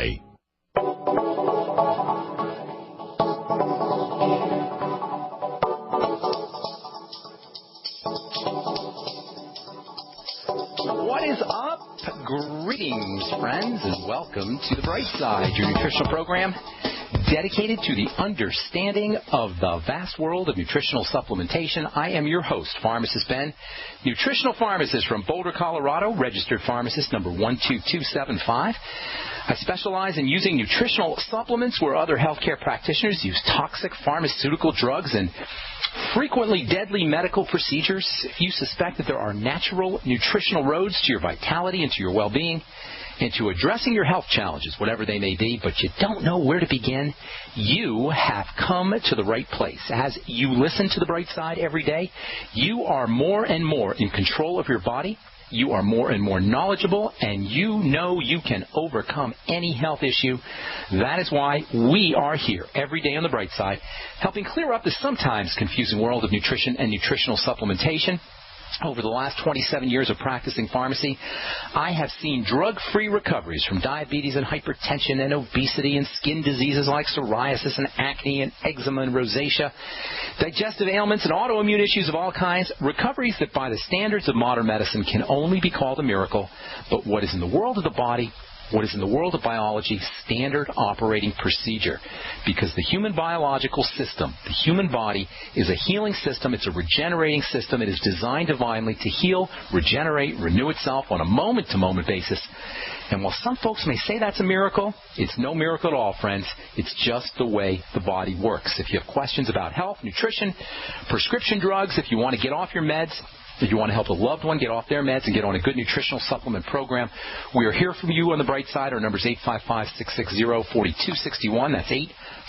by. What is up? Greetings, friends, and welcome to The Bright Side, your nutritional program dedicated to the understanding of the vast world of nutritional supplementation. I am your host, Pharmacist Ben, nutritional pharmacist from Boulder, Colorado, registered pharmacist number 12275. I specialize in using nutritional supplements where other healthcare practitioners use toxic pharmaceutical drugs and frequently deadly medical procedures. If you suspect that there are natural nutritional roads to your vitality and to your well-being, and to addressing your health challenges, whatever they may be, but you don't know where to begin, you have come to the right place. As you listen to The Bright Side every day, you are more and more in control of your body. You are more and more knowledgeable, and you know you can overcome any health issue. That is why we are here every day on The Bright Side, helping clear up the sometimes confusing world of nutrition and nutritional supplementation. Over the last 27 years of practicing pharmacy, I have seen drug-free recoveries from diabetes and hypertension and obesity and skin diseases like psoriasis and acne and eczema and rosacea, digestive ailments and autoimmune issues of all kinds, recoveries that by the standards of modern medicine can only be called a miracle. But what is in the world of the body, what is in the world of biology, standard operating procedure. Because the human biological system, the human body, is a healing system. It's a regenerating system. It is designed divinely to heal, regenerate, renew itself on a moment-to-moment basis. And while some folks may say that's a miracle, it's no miracle at all, friends. It's just the way the body works. If you have questions about health, nutrition, prescription drugs, if you want to get off your meds, if you want to help a loved one get off their meds and get on a good nutritional supplement program, we are here for you on The Bright Side. Our number is 855-660-4261. That's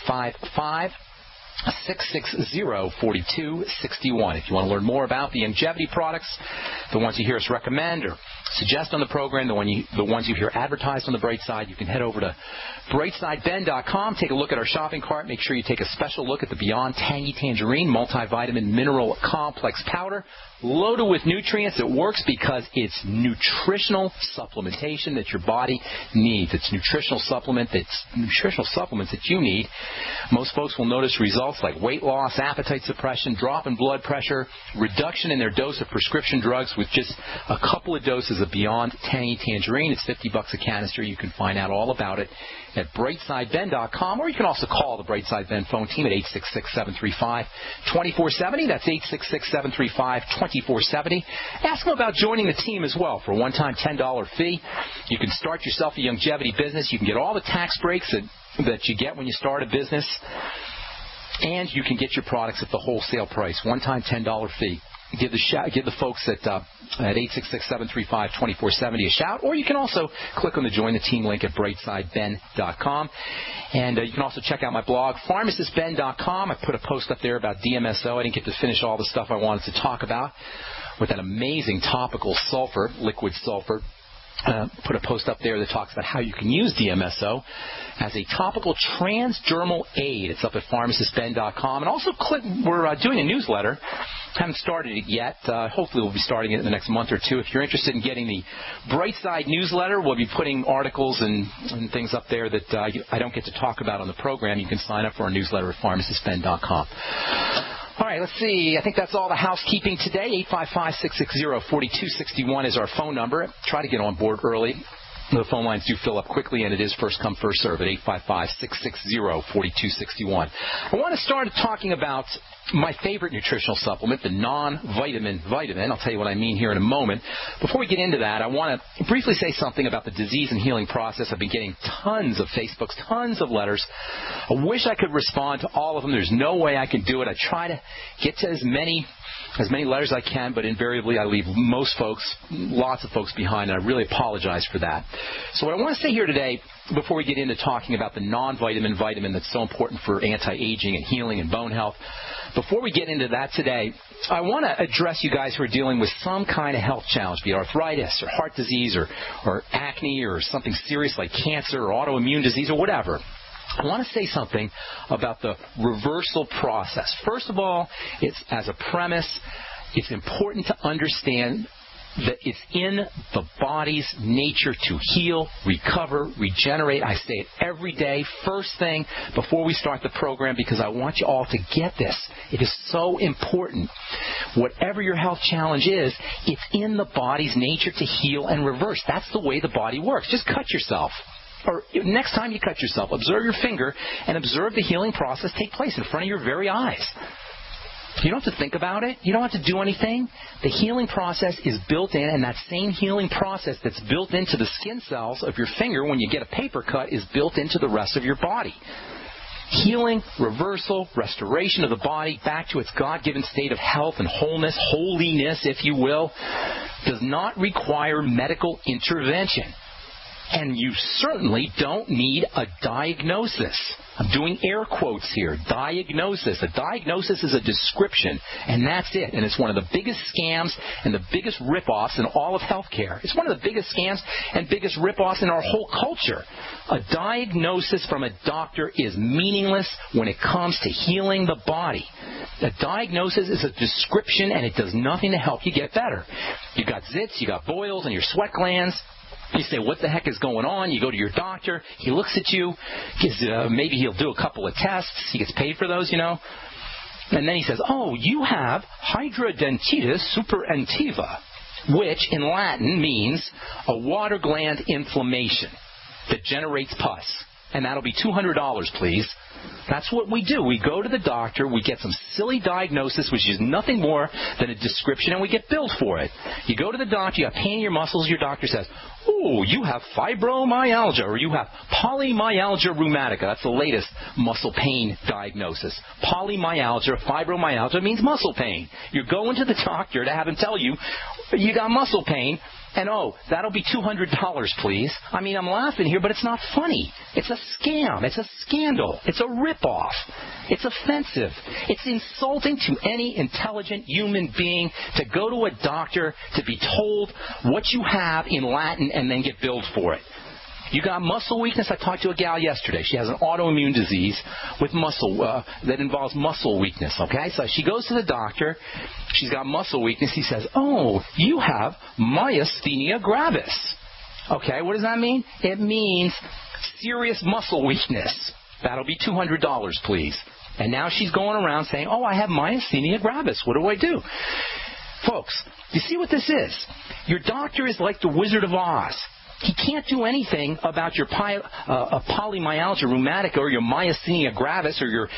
855-660-4261. If you want to learn more about the longevity products, the ones you hear us recommend or suggest on the program, the ones you hear advertised on The Bright Side, you can head over to brightsideben.com, take a look at our shopping cart. Make sure you take a special look at the Beyond Tangy Tangerine Multivitamin Mineral Complex Powder, loaded with nutrients. It works because it's nutritional supplementation that your body needs. It's nutritional supplements that you need. Most folks will notice results like weight loss, appetite suppression, drop in blood pressure, reduction in their dose of prescription drugs with just a couple of doses of Beyond Tangy Tangerine. It's $50 a canister. You can find out all about it at brightsideben.com, or you can also call the Brightside Ben phone team at 866-735-2470. That's 866-735-2470. Ask them about joining the team as well for a one-time $10 fee. You can start yourself a longevity business. You can get all the tax breaks that you get when you start a business, and you can get your products at the wholesale price. One-time $10 fee. Give the folks at 866-735-2470 a shout, or you can also click on the Join the Team link at brightsideben.com. And you can also check out my blog, pharmacistben.com. I put a post up there about DMSO. I didn't get to finish all the stuff I wanted to talk about with that amazing topical sulfur, liquid sulfur. Put a post up there that talks about how you can use DMSO as a topical transdermal aid. It's up at pharmacistben.com. And also we're doing a newsletter. Haven't started it yet. Hopefully we'll be starting it in the next month or two. If you're interested in getting the Bright Side newsletter, we'll be putting articles and things up there that I don't get to talk about on the program. You can sign up for our newsletter at pharmacistben.com. All right, let's see. I think that's all the housekeeping today. 855-660-4261 is our phone number. Try to get on board early. The phone lines do fill up quickly, and it is first come, first serve at 855-660-4261. I want to start talking about my favorite nutritional supplement, the non-vitamin vitamin. I'll tell you what I mean here in a moment. Before we get into that, I want to briefly say something about the disease and healing process. I've been getting tons of Facebooks, tons of letters. I wish I could respond to all of them. There's no way I can do it. I try to get to as many letters as I can, but invariably I leave lots of folks behind, and I really apologize for that. So what I want to say here today, before we get into talking about the non-vitamin vitamin that's so important for anti-aging and healing and bone health, before we get into that today, I want to address you guys who are dealing with some kind of health challenge, be it arthritis or heart disease or acne or something serious like cancer or autoimmune disease or whatever. I want to say something about the reversal process. First of all, it's as a premise, it's important to understand that it's in the body's nature to heal, recover, regenerate. I say it every day, first thing before we start the program, because I want you all to get this. It is so important. Whatever your health challenge is, it's in the body's nature to heal and reverse. That's the way the body works. Just cut yourself. Or next time you cut yourself, observe your finger and observe the healing process take place in front of your very eyes. You don't have to think about it. You don't have to do anything. The healing process is built in, and that same healing process that's built into the skin cells of your finger when you get a paper cut is built into the rest of your body. Healing, reversal, restoration of the body back to its God-given state of health and wholeness, holiness, if you will, does not require medical intervention. And you certainly don't need a diagnosis. I'm doing air quotes here. Diagnosis. A diagnosis is a description, and that's it. And it's one of the biggest scams and the biggest ripoffs in all of healthcare. It's one of the biggest scams and biggest ripoffs in our whole culture. A diagnosis from a doctor is meaningless when it comes to healing the body. A diagnosis is a description, and it does nothing to help you get better. You got zits, you got boils in your sweat glands. You say, what the heck is going on? You go to your doctor. He looks at you. Maybe he'll do a couple of tests. He gets paid for those, And then he says, oh, you have hydradentitis suppurativa, which in Latin means a water gland inflammation that generates pus. And that'll be $200, please. That's what we do. We go to the doctor, we get some silly diagnosis, which is nothing more than a description, and we get billed for it. You go to the doctor, you have pain in your muscles, your doctor says, oh, you have fibromyalgia, or you have polymyalgia rheumatica. That's the latest muscle pain diagnosis. Polymyalgia, fibromyalgia means muscle pain. You're going to the doctor to have him tell you you got muscle pain, and oh, that'll be $200, please. I mean, I'm laughing here, but it's not funny. It's a scam. It's a scandal. It's a ripoff. It's offensive. It's insulting to any intelligent human being to go to a doctor to be told what you have in Latin and then get billed for it. You got muscle weakness. I talked to a gal yesterday. She has an autoimmune disease with muscle that involves muscle weakness. Okay, so she goes to the doctor. She's got muscle weakness. He says, "Oh, you have myasthenia gravis." Okay, what does that mean? It means serious muscle weakness. That'll be $200, please. And now she's going around saying, "Oh, I have myasthenia gravis. What do I do?" Folks, you see what this is? Your doctor is like the Wizard of Oz. He can't do anything about your polymyalgia rheumatica or your myasthenia gravis or your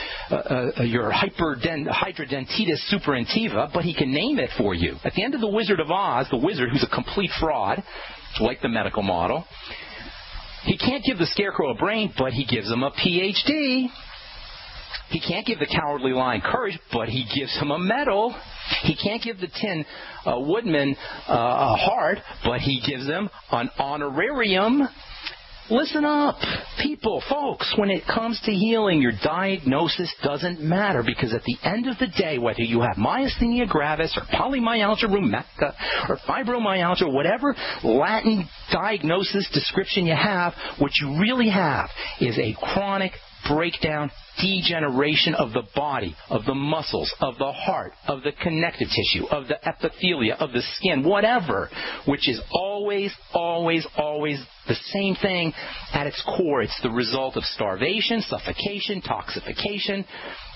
hydradentitis suppurativa, but he can name it for you. At the end of the Wizard of Oz, the wizard, who's a complete fraud, like the medical model, he can't give the scarecrow a brain, but he gives him a PhD. He can't give the cowardly lion courage, but he gives him a medal. He can't give the Tin Woodman a heart, but he gives him an honorarium. Listen up, people, folks. When it comes to healing, your diagnosis doesn't matter, because at the end of the day, whether you have myasthenia gravis or polymyalgia rheumatica or fibromyalgia, whatever Latin diagnosis description you have, what you really have is a chronic breakdown, degeneration of the body, of the muscles, of the heart, of the connective tissue, of the epithelia, of the skin, whatever, which is always, always, always the same thing at its core. It's the result of starvation, suffocation, toxification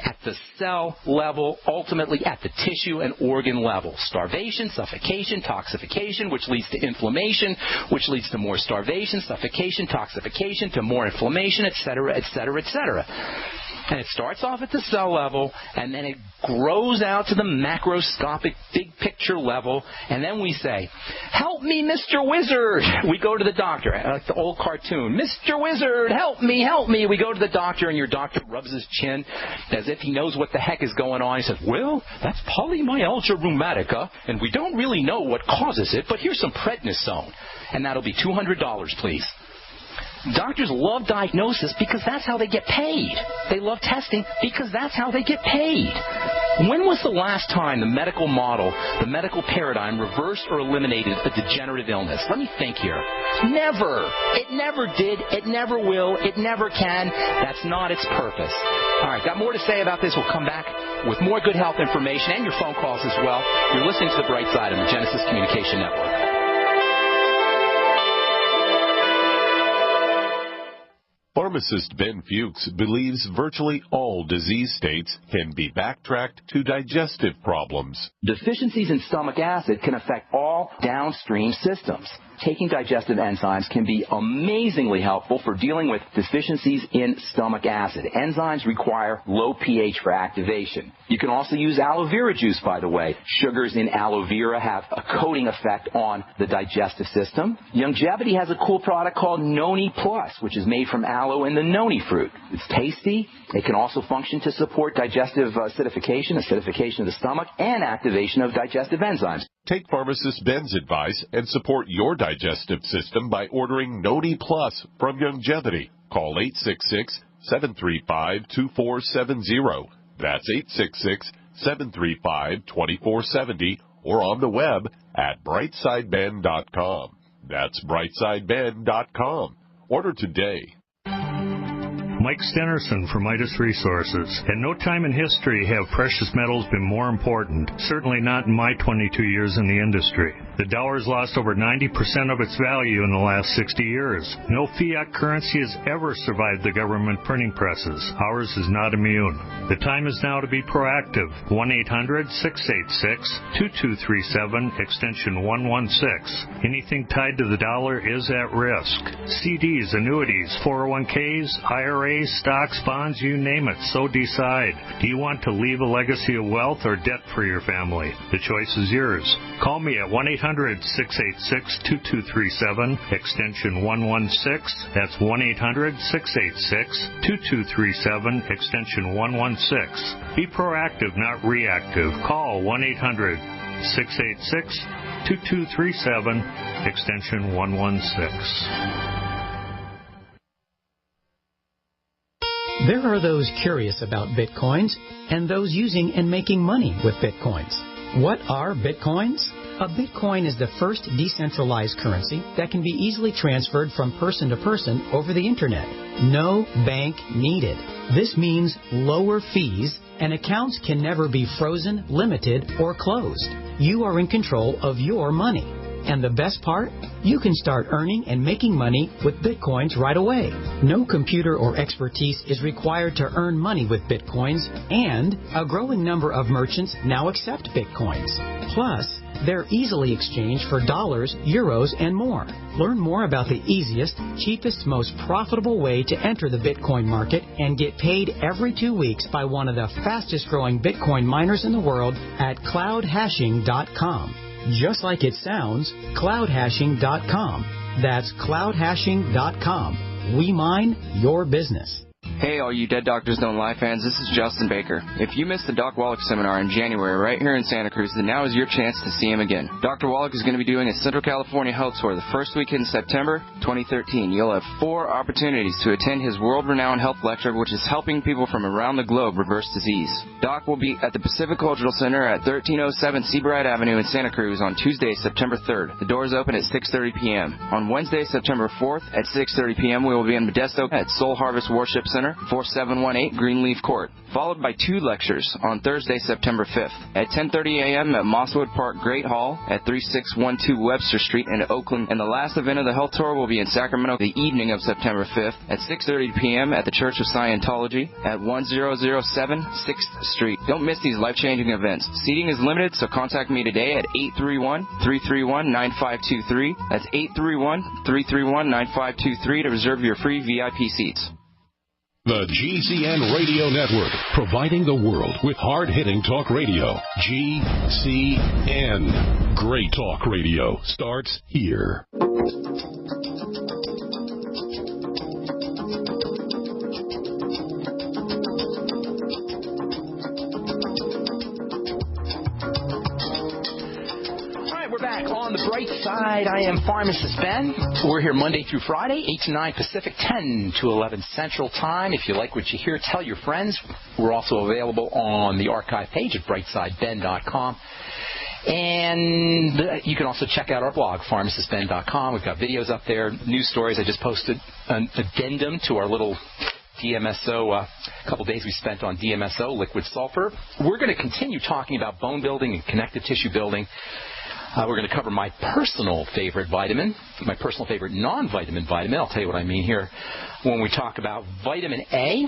at the cell level, ultimately at the tissue and organ level. Starvation, suffocation, toxification, which leads to inflammation, which leads to more starvation, suffocation, toxification, to more inflammation, etc., etc., etc. And it starts off at the cell level, and then it grows out to the macroscopic big picture level, and then we say, "Help me, Mr. Wizard." We go to the doctor, like the old cartoon. "Mr. Wizard, help me, help me." We go to the doctor, and your doctor rubs his chin as if he knows what the heck is going on. He says, "Well, that's polymyalgia rheumatica, and we don't really know what causes it, but here's some prednisone." And that'll be $200, please. Doctors love diagnosis because that's how they get paid. They love testing because that's how they get paid. When was the last time the medical model, the medical paradigm reversed or eliminated a degenerative illness? Let me think here. Never. It never did. It never will. It never can. That's not its purpose. All right, got more to say about this. We'll come back with more good health information and your phone calls as well. You're listening to The Bright Side of the Genesis Communication Network. Pharmacist Ben Fuchs believes virtually all disease states can be backtracked to digestive problems. Deficiencies in stomach acid can affect all downstream systems. Taking digestive enzymes can be amazingly helpful for dealing with deficiencies in stomach acid. Enzymes require low pH for activation. You can also use aloe vera juice, by the way. Sugars in aloe vera have a coating effect on the digestive system. Longevity has a cool product called Noni Plus, which is made from aloe and the noni fruit. It's tasty. It can also function to support digestive acidification of the stomach, and activation of digestive enzymes. Take Pharmacist Ben's advice and support your digestive system by ordering Noni Plus from Longevity. Call 866-735-2470. That's 866-735-2470, or on the web at brightsideben.com. That's brightsideben.com. Order today. Mike Stenerson from Midas Resources. In no time in history have precious metals been more important, certainly not in my 22 years in the industry. The dollar has lost over 90% of its value in the last 60 years. No fiat currency has ever survived the government printing presses. Ours is not immune. The time is now to be proactive. 1-800-686-2237, extension 116. Anything tied to the dollar is at risk. CDs, annuities, 401ks, IRAs, stocks, bonds, you name it, so decide. Do you want to leave a legacy of wealth or debt for your family? The choice is yours. Call me at 1-800-686-2237, extension 116. That's 1-800-686-2237, extension 116. Be proactive, not reactive. Call 1-800-686-2237, extension 116. There are those curious about Bitcoins and those using and making money with Bitcoins. What are Bitcoins? A Bitcoin is the first decentralized currency that can be easily transferred from person to person over the Internet. No bank needed. This means lower fees, and accounts can never be frozen, limited, or closed. You are in control of your money. And the best part? You can start earning and making money with Bitcoins right away. No computer or expertise is required to earn money with Bitcoins, and a growing number of merchants now accept Bitcoins. Plus, they're easily exchanged for dollars, euros, and more. Learn more about the easiest, cheapest, most profitable way to enter the Bitcoin market and get paid every 2 weeks by one of the fastest growing Bitcoin miners in the world at cloudhashing.com. Just like it sounds, cloudhashing.com. That's cloudhashing.com. We mine your business. Hey, all you Dead Doctors Don't Lie fans, this is Justin Baker. If you missed the Doc Wallach seminar in January right here in Santa Cruz, then now is your chance to see him again. Dr. Wallach is going to be doing a Central California health tour the first week in September 2013. You'll have 4 opportunities to attend his world-renowned health lecture, which is helping people from around the globe reverse disease. Doc will be at the Pacific Cultural Center at 1307 Seabright Avenue in Santa Cruz on Tuesday, September 3rd. The doors open at 6:30 p.m. On Wednesday, September 4th at 6:30 p.m., we will be in Modesto at Soul Harvest Worship Center, 4718 Greenleaf Court, followed by 2 lectures on Thursday, September 5th at 10:30 a.m. at Mosswood Park Great Hall at 3612 Webster Street in Oakland. And the last event of the health tour will be in Sacramento the evening of September 5th at 6:30 p.m. at the Church of Scientology at 1007 6th Street. Don't miss these life-changing events. Seating is limited, so contact me today at 831-331-9523. That's 831-331-9523 to reserve your free VIP seats. The GCN Radio Network, providing the world with hard-hitting talk radio. GCN. Great talk radio starts here. On the bright side, I am Pharmacist Ben. We're here Monday through Friday, 8 to 9 Pacific, 10 to 11 Central Time. If you like what you hear, tell your friends. We're also available on the archive page at brightsideben.com. And you can also check out our blog, pharmacistben.com. We've got videos up there, news stories. I just posted an addendum to our little DMSO, a couple days we spent on DMSO, liquid sulfur. We're going to continue talking about bone building and connective tissue building. We're going to cover my personal favorite vitamin, my personal favorite non-vitamin vitamin. I'll tell you what I mean here. When we talk about vitamin A,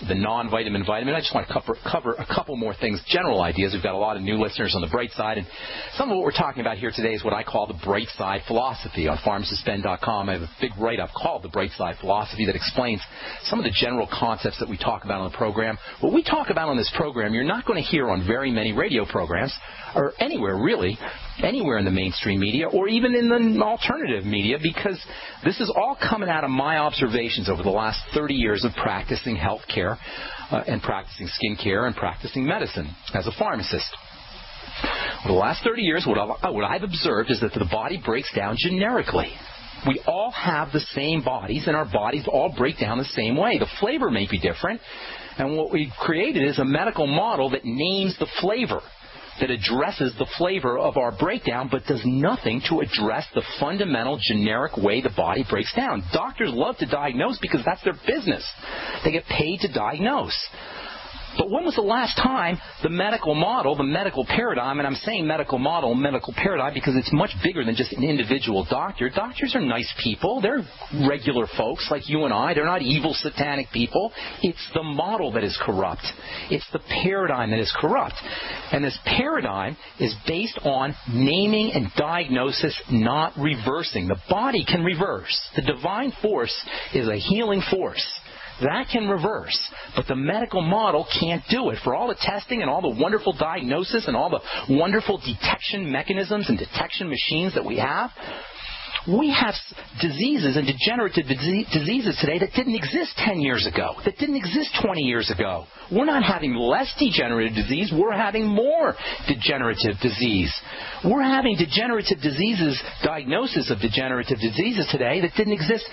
the non-vitamin vitamin, I just want to cover a couple more things, general ideas. We've got a lot of new listeners on the Bright Side, and some of what we're talking about here today is what I call the Bright Side philosophy. On pharmacistben.com, I have a big write-up called the Bright Side philosophy that explains some of the general concepts that we talk about on the program. What we talk about on this program, you're not going to hear on very many radio programs, or anywhere really, anywhere in the mainstream media, or even in the alternative media, because this is all coming out of my observations over the last 30 years of practicing health care and practicing skin care and practicing medicine as a pharmacist. Over the last 30 years, what I've observed is that the body breaks down generically. We all have the same bodies, and our bodies all break down the same way. The flavor may be different, and what we've created is a medical model that names the flavor, that addresses the flavor of our breakdown, but does nothing to address the fundamental generic way the body breaks down. Doctors love to diagnose because that's their business. They get paid to diagnose. But when was the last time the medical model, the medical paradigm, and I'm saying medical model, medical paradigm because it's much bigger than just an individual doctor. Doctors are nice people. They're regular folks like you and I. They're not evil, satanic people. It's the model that is corrupt. It's the paradigm that is corrupt. And this paradigm is based on naming and diagnosis, not reversing. The body can reverse. The divine force is a healing force. That can reverse, but the medical model can't do it. For all the testing and all the wonderful diagnosis and all the wonderful detection mechanisms and detection machines that we have diseases and degenerative diseases today that didn't exist 10 years ago, that didn't exist 20 years ago. We're not having less degenerative disease. We're having more degenerative disease. We're having degenerative diseases, diagnosis of degenerative diseases today that didn't exist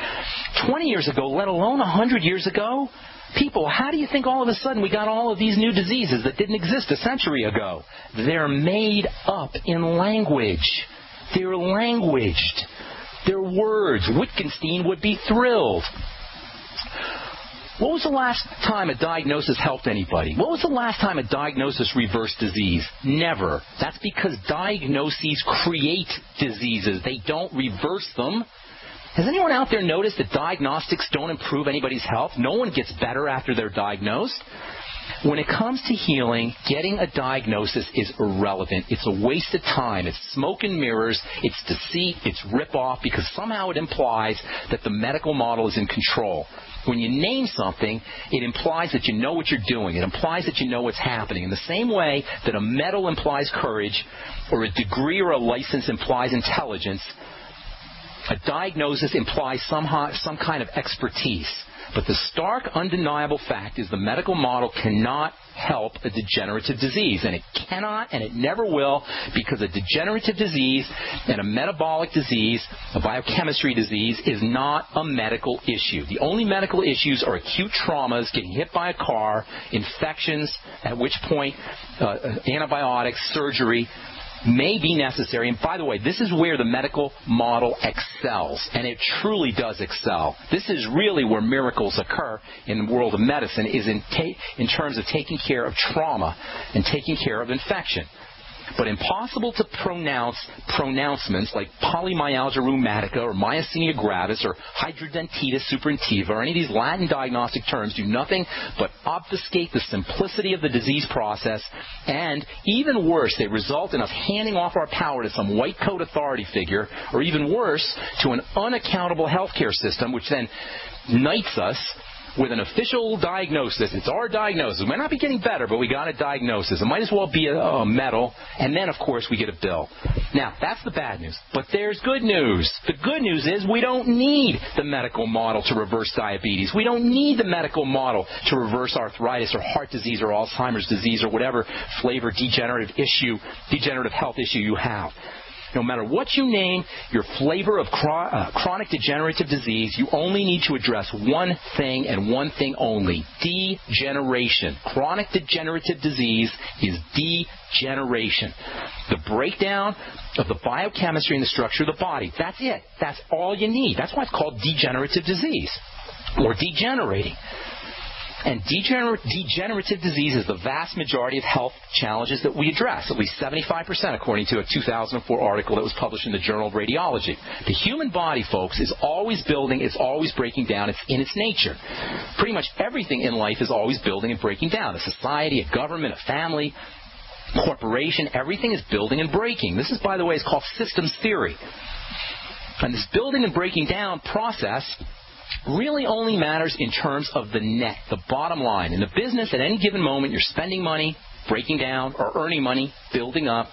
20 years ago, let alone 100 years ago. People, how do you think all of a sudden we got all of these new diseases that didn't exist a century ago? They're made up in language. They're languaged. They're words. Wittgenstein would be thrilled. What was the last time a diagnosis helped anybody? What was the last time a diagnosis reversed disease? Never. That's because diagnoses create diseases. They don't reverse them. Has anyone out there noticed that diagnostics don't improve anybody's health? No one gets better after they're diagnosed. When it comes to healing, getting a diagnosis is irrelevant. It's a waste of time. It's smoke and mirrors. It's deceit. It's rip-off because somehow it implies that the medical model is in control. When you name something, it implies that you know what you're doing. It implies that you know what's happening. In the same way that a medal implies courage or a degree or a license implies intelligence, a diagnosis implies some kind of expertise. But the stark, undeniable fact is the medical model cannot help a degenerative disease. And it cannot and it never will, because a degenerative disease and a metabolic disease, a biochemistry disease, is not a medical issue. The only medical issues are acute traumas, getting hit by a car, infections, at which point antibiotics, surgery may be necessary. And by the way, this is where the medical model excels, and it truly does excel. This is really where miracles occur in the world of medicine, is in terms of taking care of trauma and taking care of infection. But impossible to pronounce pronouncements like polymyalgia rheumatica or myasthenia gravis or hydrodentitis suppurativa or any of these Latin diagnostic terms do nothing but obfuscate the simplicity of the disease process, and even worse, they result in us handing off our power to some white coat authority figure, or even worse, to an unaccountable healthcare system, which then knights us with an official diagnosis. It's our diagnosis. We might not be getting better, but we got a diagnosis. It might as well be a medal, and then, of course, we get a bill. Now, that's the bad news. But there's good news. The good news is we don't need the medical model to reverse diabetes. We don't need the medical model to reverse arthritis or heart disease or Alzheimer's disease or whatever flavor degenerative health issue you have. No matter what you name your flavor of chronic degenerative disease, you only need to address one thing and one thing only: degeneration. Chronic degenerative disease is degeneration. The breakdown of the biochemistry and the structure of the body. That's it. That's all you need. That's why it's called degenerative disease, or degenerating. And degenerative disease is the vast majority of health challenges that we address, at least 75%, according to a 2004 article that was published in the Journal of Radiology. The human body, folks, is always building, it's always breaking down. It's in its nature. Pretty much everything in life is always building and breaking down. A society, a government, a family, corporation, everything is building and breaking. This is, by the way, is called systems theory. And this building and breaking down process really only matters in terms of the net, the bottom line. In the business, at any given moment, you're spending money, breaking down, or earning money, building up.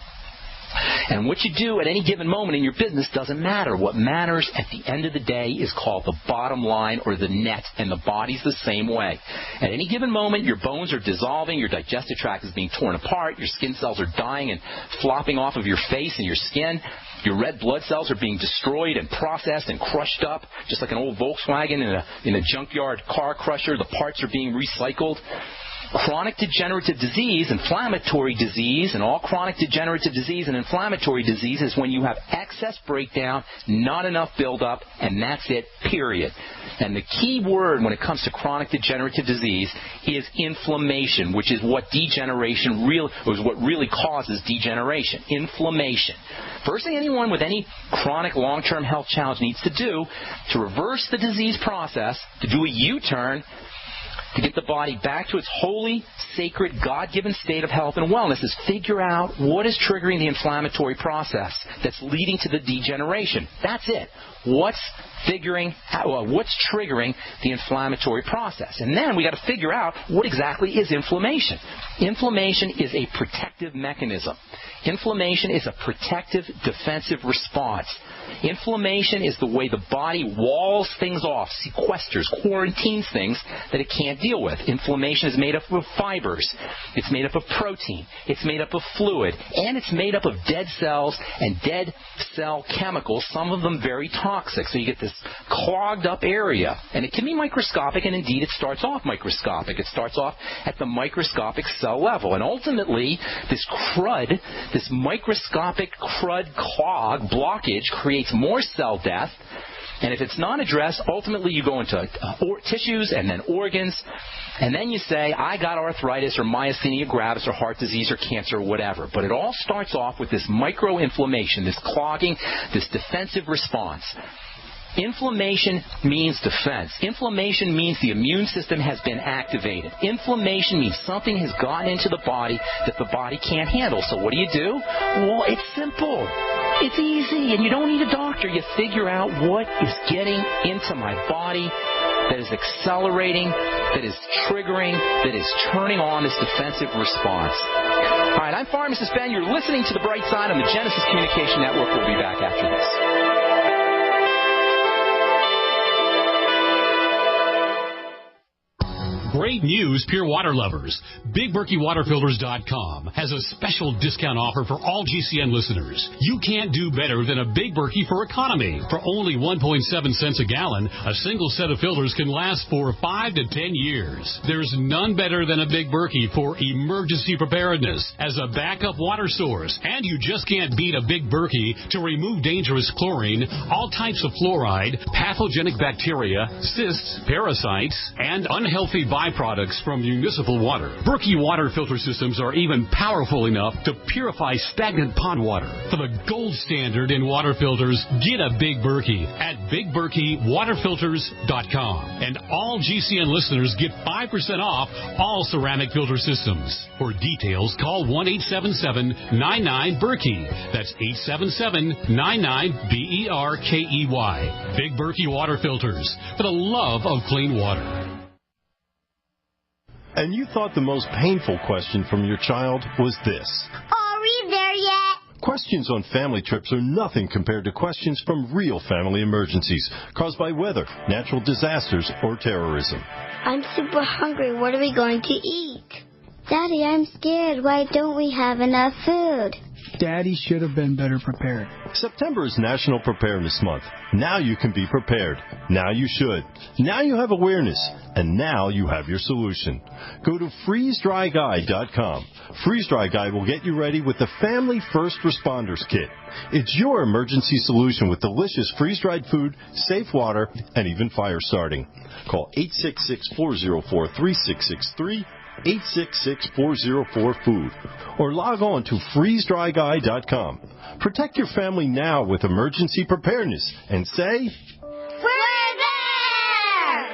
And what you do at any given moment in your business doesn't matter. What matters at the end of the day is called the bottom line or the net, and the body's the same way. At any given moment, your bones are dissolving, your digestive tract is being torn apart, your skin cells are dying and flopping off of your face and your skin. Your red blood cells are being destroyed and processed and crushed up, just like an old Volkswagen in a junkyard car crusher. The parts are being recycled. Chronic degenerative disease, inflammatory disease, and all chronic degenerative disease and inflammatory disease is when you have excess breakdown, not enough buildup, and that's it, period. And the key word when it comes to chronic degenerative disease is inflammation, which is what really causes degeneration. Inflammation. First thing anyone with any chronic long-term health challenge needs to do to reverse the disease process, to do a U-turn, to get the body back to its holy, sacred, God-given state of health and wellness, is figure out what is triggering the inflammatory process that's leading to the degeneration. That's it. What's triggering the inflammatory process? And then we got to figure out what exactly is inflammation. Inflammation is a protective mechanism. Inflammation is a protective, defensive response. Inflammation is the way the body walls things off, sequesters, quarantines things that it can't deal with. Inflammation is made up of fibers. It's made up of protein. It's made up of fluid. And it's made up of dead cells and dead cell chemicals, some of them very toxic. So you get this clogged up area. And it can be microscopic, and indeed it starts off microscopic. It starts off at the microscopic cell level. And ultimately, this crud, this microscopic crud clog, blockage, creates more cell death. And if it's not addressed, ultimately you go into tissues and then organs, and then you say, I got arthritis or myasthenia gravis or heart disease or cancer or whatever. But it all starts off with this microinflammation, this clogging, this defensive response. Inflammation means defense. Inflammation means the immune system has been activated. Inflammation means something has gotten into the body that the body can't handle. So what do? Well, it's simple. It's easy, and you don't need a doctor. You figure out what is getting into my body that is accelerating, that is triggering, that is turning on this defensive response. All right, I'm Pharmacist Ben. You're listening to The Bright Side on the Genesis Communication Network. We'll be back after this. Great news, pure water lovers. BigBerkeyWaterFilters.com has a special discount offer for all GCN listeners. You can't do better than a Big Berkey for economy. For only 1.7 cents a gallon, a single set of filters can last for 5 to 10 years. There's none better than a Big Berkey for emergency preparedness as a backup water source. And you just can't beat a Big Berkey to remove dangerous chlorine, all types of fluoride, pathogenic bacteria, cysts, parasites, and unhealthy byproducts from municipal water. Berkey water filter systems are even powerful enough to purify stagnant pond water. For the gold standard in water filters, get a Big Berkey at BigBerkeyWaterFilters.com. And all GCN listeners get 5% off all ceramic filter systems. For details, call 1-877-99-BERKEY. That's 877-99-BERKEY. Big Berkey Water Filters, for the love of clean water. And you thought the most painful question from your child was this. Are we there yet? Questions on family trips are nothing compared to questions from real family emergencies caused by weather, natural disasters, or terrorism. I'm super hungry. What are we going to eat? Daddy, I'm scared. Why don't we have enough food? Daddy should have been better prepared. September is National Preparedness Month. Now you can be prepared. Now you should. Now you have awareness. And now you have your solution. Go to freezedryguy.com. Freeze Dry Guy will get you ready with the Family First Responders Kit. It's your emergency solution with delicious freeze-dried food, safe water, and even fire starting. Call 866-404-3663, 866-404-FOOD, or log on to freezedryguy.com. Protect your family now with emergency preparedness and say, We're there!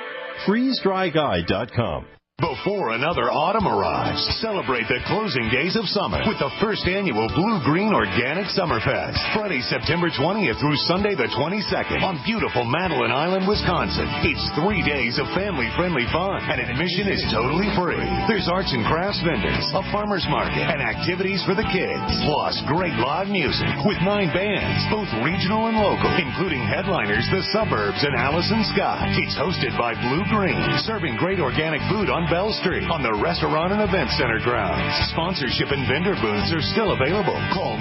freezedryguy.com. Before another autumn arrives, celebrate the closing days of summer with the first annual Blue Green Organic Summerfest. Friday, September 20th through Sunday the 22nd on beautiful Madeline Island, Wisconsin. It's 3 days of family-friendly fun, and admission is totally free. There's arts and crafts vendors, a farmer's market, and activities for the kids. Plus, great live music with 9 bands, both regional and local, including headliners The Suburbs and Allison Scott. It's hosted by Blue Green, serving great organic food on Bell Street on the Restaurant and Event Center grounds. Sponsorship and vendor booths are still available. Call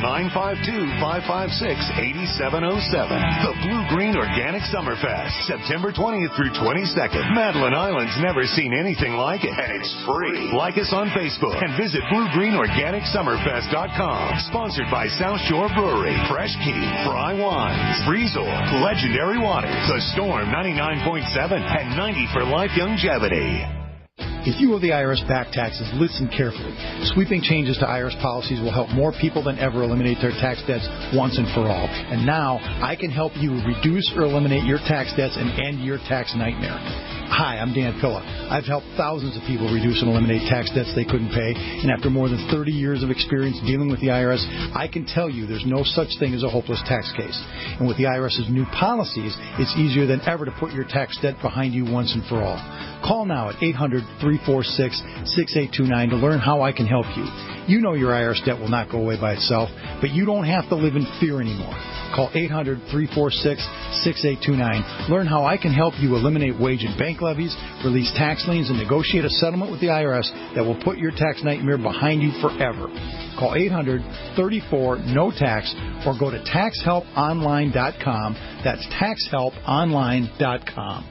952-556-8707. The Blue Green Organic Summerfest, September 20th through 22nd. Madeline Island's never seen anything like it, and it's free. Like us on Facebook and visit BlueGreenOrganicSummerfest.com. Sponsored by South Shore Brewery, Fresh Key, Fry Wines, Freezor, Legendary Waters, The Storm 99.7, and 90 for Life Longevity. If you owe the IRS back taxes, listen carefully. Sweeping changes to IRS policies will help more people than ever eliminate their tax debts once and for all. And now, I can help you reduce or eliminate your tax debts and end your tax nightmare. Hi, I'm Dan Pilla. I've helped thousands of people reduce and eliminate tax debts they couldn't pay, and after more than 30 years of experience dealing with the IRS, I can tell you there's no such thing as a hopeless tax case. And with the IRS's new policies, it's easier than ever to put your tax debt behind you once and for all. Call now at 800-346-6829 to learn how I can help you. You know your IRS debt will not go away by itself, but you don't have to live in fear anymore. Call 800-346-6829. Learn how I can help you eliminate wage and bank levies, release tax liens, and negotiate a settlement with the IRS that will put your tax nightmare behind you forever. Call 800-34-NO-TAX or go to taxhelponline.com. That's taxhelponline.com.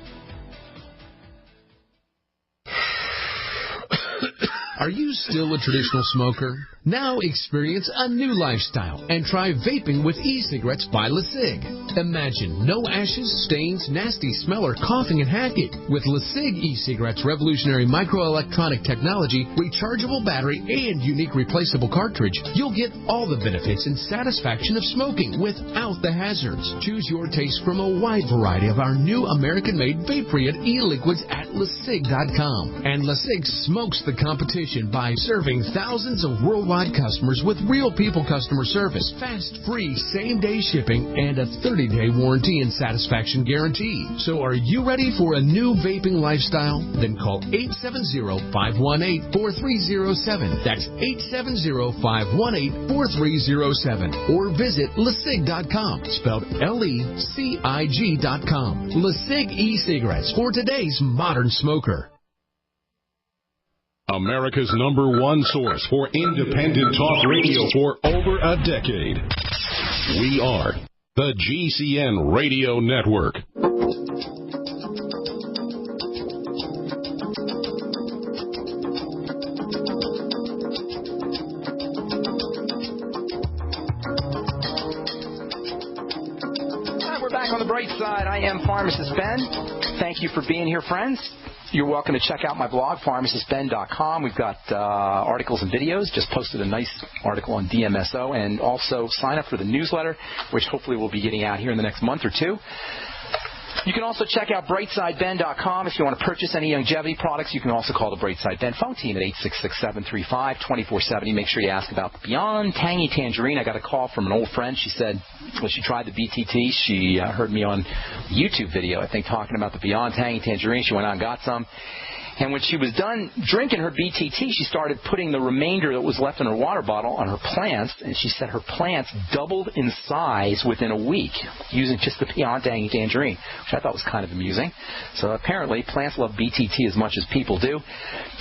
Are you still a traditional smoker? Now experience a new lifestyle and try vaping with e-cigarettes by LeSig. Imagine no ashes, stains, nasty smell, or coughing and hacking. With LeSig e-cigarettes' revolutionary microelectronic technology, rechargeable battery, and unique replaceable cartridge, you'll get all the benefits and satisfaction of smoking without the hazards. Choose your taste from a wide variety of our new American-made vape-free e-liquids at LeSig.com. And LeSig smokes the competition by serving thousands of worldwide customers with real people customer service, fast, free, same-day shipping, and a 30-day warranty and satisfaction guarantee. So are you ready for a new vaping lifestyle? Then call 870-518-4307. That's 870-518-4307. Or visit LeSig.com, spelled LECIG.com. LeSig e-cigarettes for today's modern smoker. America's #1 source for independent talk radio for over a decade. We are the GCN Radio Network. We're back on the bright side. I am Pharmacist Ben. Thank you for being here, friends. You're welcome to check out my blog, pharmacistben.com. We've got articles and videos. Just posted a nice article on DMSO. And also sign up for the newsletter, which hopefully we'll be getting out here in the next month or two. You can also check out brightsideben.com if you want to purchase any longevity products. You can also call the Brightside Ben phone team at 866-735-2470. Make sure you ask about the Beyond Tangy Tangerine. I got a call from an old friend. She said when she tried the BTT, she heard me on a YouTube video, I think, talking about the Beyond Tangy Tangerine. She went out and got some. And when she was done drinking her BTT, she started putting the remainder that was left in her water bottle on her plants. And she said her plants doubled in size within a week using just the Beyond Tangy Tangerine, which I thought was kind of amusing. So apparently plants love BTT as much as people do.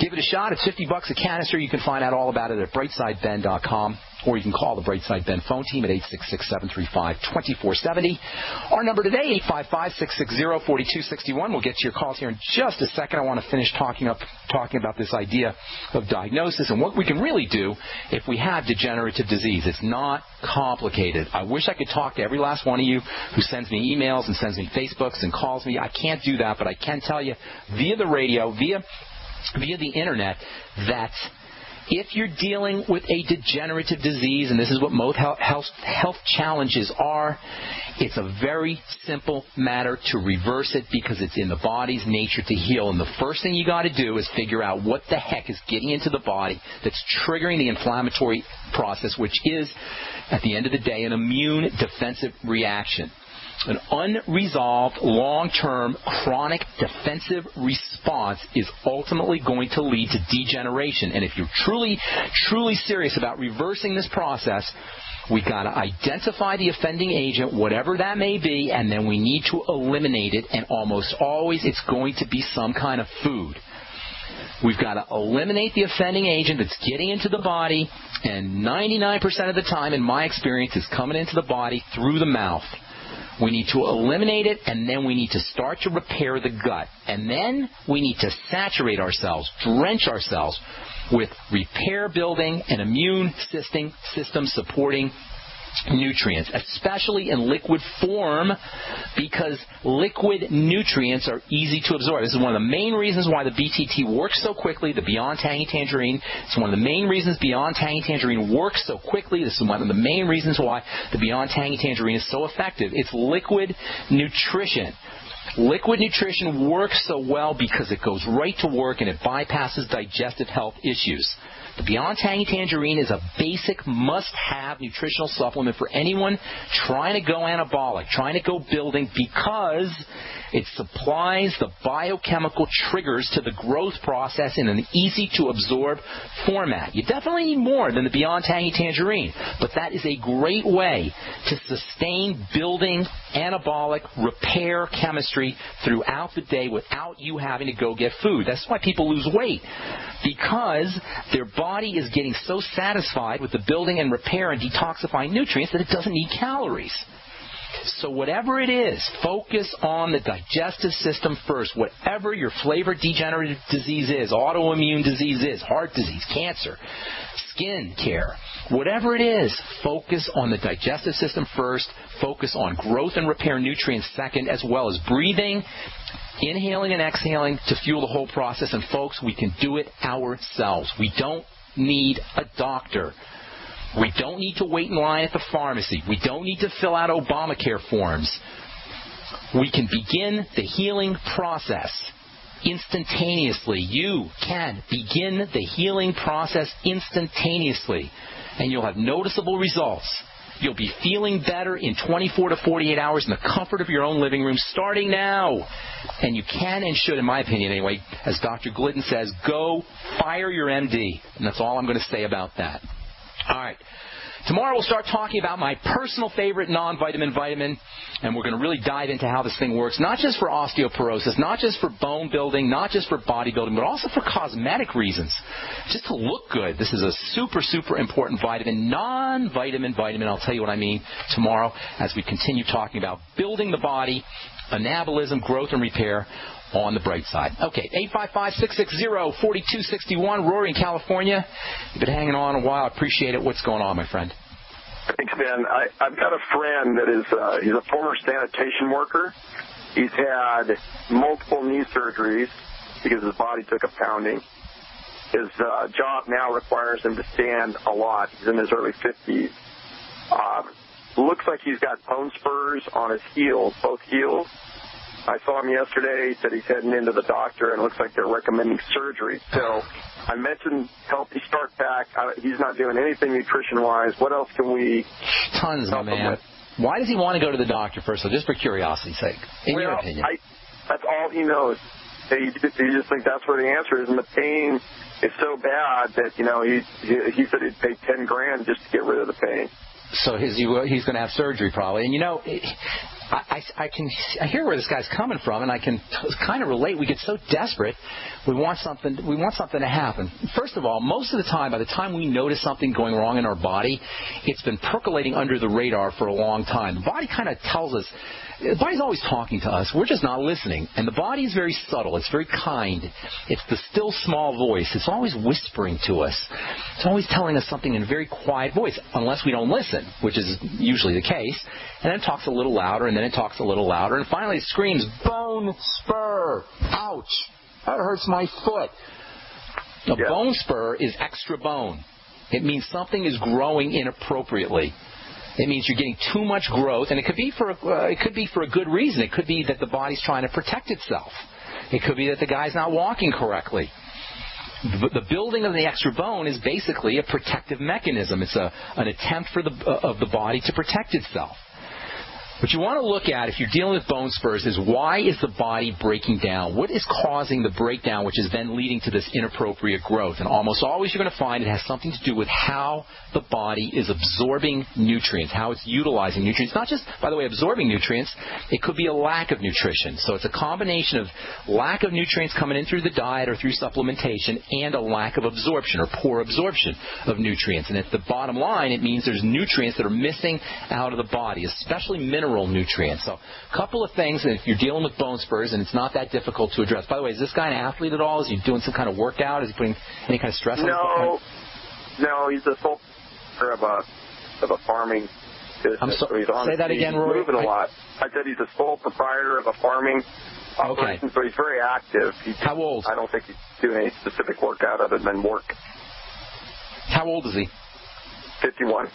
Give it a shot. It's $50 a canister. You can find out all about it at brightsideben.com or you can call the Brightside Ben phone team at 866-735-2470. Our number today, 855-660-4261. We'll get to your calls here in just a second. I want to finish talking about this idea of diagnosis and what we can really do if we have degenerative disease. It's not complicated. I wish I could talk to every last one of you who sends me emails and sends me Facebooks and calls me. I can't do that, but I can tell you via the radio, via the internet, that if you're dealing with a degenerative disease, and this is what most health challenges are, it's a very simple matter to reverse it because it's in the body's nature to heal. And the first thing you got to do is figure out what the heck is getting into the body that's triggering the inflammatory process, which is, at the end of the day, an immune defensive reaction. An unresolved, long-term, chronic defensive response is ultimately going to lead to degeneration. And if you're truly, truly serious about reversing this process, we've got to identify the offending agent, whatever that may be, and then we need to eliminate it. And almost always it's going to be some kind of food. We've got to eliminate the offending agent that's getting into the body, and 99% of the time, in my experience, is coming into the body through the mouth. We need to eliminate it, and then we need to start to repair the gut. And then we need to saturate ourselves, drench ourselves with repair-building and immune system-supporting nutrients, especially in liquid form, because liquid nutrients are easy to absorb. This is one of the main reasons why the BTT works so quickly, the Beyond Tangy Tangerine. It's one of the main reasons Beyond Tangy Tangerine works so quickly. This is one of the main reasons why the Beyond Tangy Tangerine is so effective. It's liquid nutrition. Liquid nutrition works so well because it goes right to work and it bypasses digestive health issues. The Beyond Tangy Tangerine is a basic must-have nutritional supplement for anyone trying to go anabolic, trying to go building, because it supplies the biochemical triggers to the growth process in an easy-to-absorb format. You definitely need more than the Beyond Tangy Tangerine, but that is a great way to sustain building anabolic repair chemistry throughout the day without you having to go get food. That's why people lose weight, because their body is getting so satisfied with the building and repair and detoxifying nutrients that it doesn't need calories. So whatever it is, focus on the digestive system first. Whatever your flavor degenerative disease is, autoimmune disease is, heart disease, cancer, skin care, whatever it is, focus on the digestive system first. Focus on growth and repair nutrients second, as well as breathing, inhaling and exhaling to fuel the whole process. And folks, we can do it ourselves. We don't need a doctor. We don't need to wait in line at the pharmacy. We don't need to fill out Obamacare forms. We can begin the healing process instantaneously. You can begin the healing process instantaneously, and you'll have noticeable results. You'll be feeling better in 24 to 48 hours in the comfort of your own living room starting now. And you can and should, in my opinion anyway, as Dr. Glidden says, go fire your MD. And that's all I'm going to say about that. All right. Tomorrow we'll start talking about my personal favorite non-vitamin vitamin, and we're going to really dive into how this thing works, not just for osteoporosis, not just for bone building, not just for bodybuilding, but also for cosmetic reasons, just to look good. This is a super, super important vitamin, non-vitamin vitamin. I'll tell you what I mean tomorrow as we continue talking about building the body, anabolism, growth, and repair on the bright side. Okay, 855-660-4261, Rory in California. You've been hanging on a while. I appreciate it. What's going on, my friend? Thanks, Ben. I've got a friend that is he's a former sanitation worker. He's had multiple knee surgeries because his body took a pounding. His job now requires him to stand a lot. He's in his early 50s. Looks like he's got bone spurs on his heels, both heels. I saw him yesterday. He said he's heading into the doctor, and it looks like they're recommending surgery. So I mentioned Healthy Start Pack. He's not doing anything nutrition-wise. What else can we Tons, my man. Why does he want to go to the doctor first? So just for curiosity's sake, in your opinion. That's all he knows. He just thinks that's where the answer is, and the pain is so bad that, he said he'd pay $10,000 just to get rid of the pain. So he's going to have surgery probably. And, I hear where this guy's coming from, and I can kind of relate. We get so desperate, we want something to happen. First of all, most of the time, by the time we notice something going wrong in our body, it's been percolating under the radar for a long time. The body kind of tells us. The body's always talking to us. We're just not listening. And the body is very subtle. It's very kind. It's the still small voice. It's always whispering to us. It's always telling us something in a very quiet voice, unless we don't listen, which is usually the case. And then it talks a little louder, and then it talks a little louder, and finally it screams, bone spur, ouch, that hurts my foot. A bone spur is extra bone. It means something is growing inappropriately. It means you're getting too much growth, and it could be for a good reason. It could be that the body's trying to protect itself. It could be that the guy's not walking correctly. The building of the extra bone is basically a protective mechanism. It's an attempt of the body to protect itself. What you want to look at if you're dealing with bone spurs is why is the body breaking down? What is causing the breakdown, which is then leading to this inappropriate growth? And almost always you're going to find it has something to do with how the body is absorbing nutrients, how it's utilizing nutrients. Not just, by the way, absorbing nutrients. It could be a lack of nutrition. So it's a combination of lack of nutrients coming in through the diet or through supplementation and a lack of absorption or poor absorption of nutrients. And at the bottom line, it means there's nutrients that are missing out of the body, especially mineral nutrients. So a couple of things, and if you're dealing with bone spurs, and it's not that difficult to address. By the way, is this guy an athlete at all? Is he doing some kind of workout? Is he putting any kind of stress on his body? No, he's a sole proprietor of a farming business. So say that again, Roy. He's moving a lot. I said he's a sole proprietor of a farming operation, so he's very active. How old? I don't think he's doing any specific workout other than work. How old is he? 51.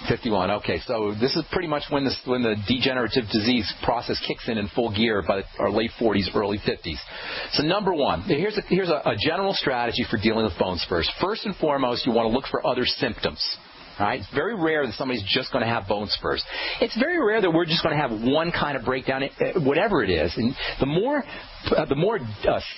51. Okay, so this is pretty much when the degenerative disease process kicks in full gear by our late 40s, early 50s. So number one, here's a general strategy for dealing with bone spurs. First and foremost, you want to look for other symptoms. All right? It's very rare that somebody's just going to have bone spurs. It's very rare that we're just going to have one kind of breakdown, whatever it is. And the more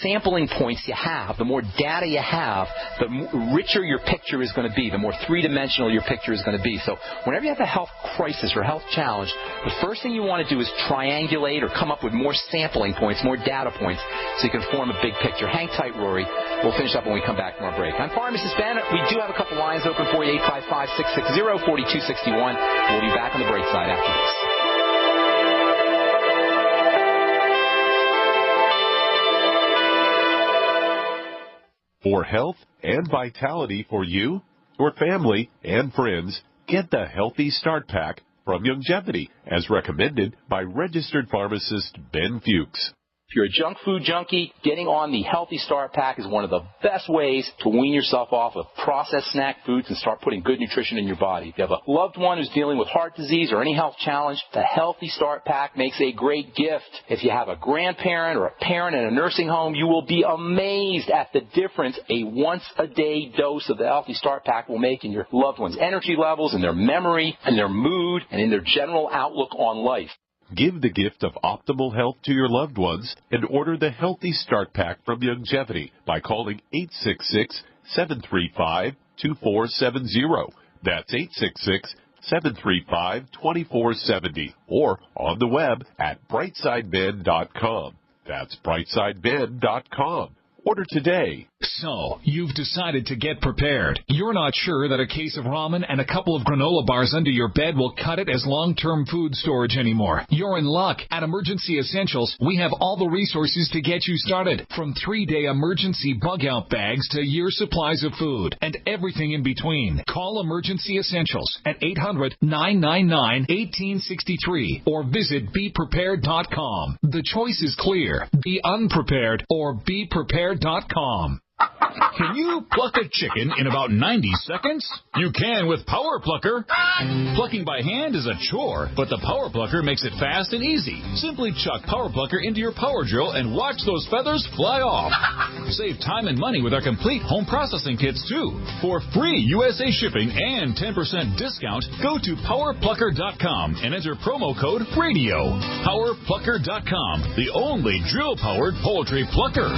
sampling points you have, the more data you have, the richer your picture is going to be, the more three-dimensional your picture is going to be. So whenever you have a health crisis or health challenge, the first thing you want to do is triangulate or come up with more sampling points, more data points, so you can form a big picture. Hang tight, Rory. We'll finish up when we come back from our break. I'm Pharmacist Ben. We do have a couple lines open for you, 855-660-4261. We'll be back on the break side after this. For health and vitality for you, your family, and friends, get the Healthy Start Pack from Longevity, as recommended by registered pharmacist Ben Fuchs. If you're a junk food junkie, getting on the Healthy Start Pack is one of the best ways to wean yourself off of processed snack foods and start putting good nutrition in your body. If you have a loved one who's dealing with heart disease or any health challenge, the Healthy Start Pack makes a great gift. If you have a grandparent or a parent in a nursing home, you will be amazed at the difference a once-a-day dose of the Healthy Start Pack will make in your loved one's energy levels, in their memory, in their mood, and in their general outlook on life. Give the gift of optimal health to your loved ones and order the Healthy Start Pack from Longevity by calling 866-735-2470. That's 866-735-2470 or on the web at brightsideben.com. That's brightsideben.com. Order today. So, you've decided to get prepared. You're not sure that a case of ramen and a couple of granola bars under your bed will cut it as long-term food storage anymore. You're in luck. At Emergency Essentials, we have all the resources to get you started. From 3-day emergency bug-out bags to year supplies of food and everything in between. Call Emergency Essentials at 800-999-1863 or visit BePrepared.com. The choice is clear. Be unprepared or BePrepared.com. Can you pluck a chicken in about 90 seconds? You can with Power Plucker. Plucking by hand is a chore, but the Power Plucker makes it fast and easy. Simply chuck Power Plucker into your power drill and watch those feathers fly off. Save time and money with our complete home processing kits, too. For free USA shipping and 10% discount, go to PowerPlucker.com and enter promo code RADIO. PowerPlucker.com, the only drill-powered poultry plucker.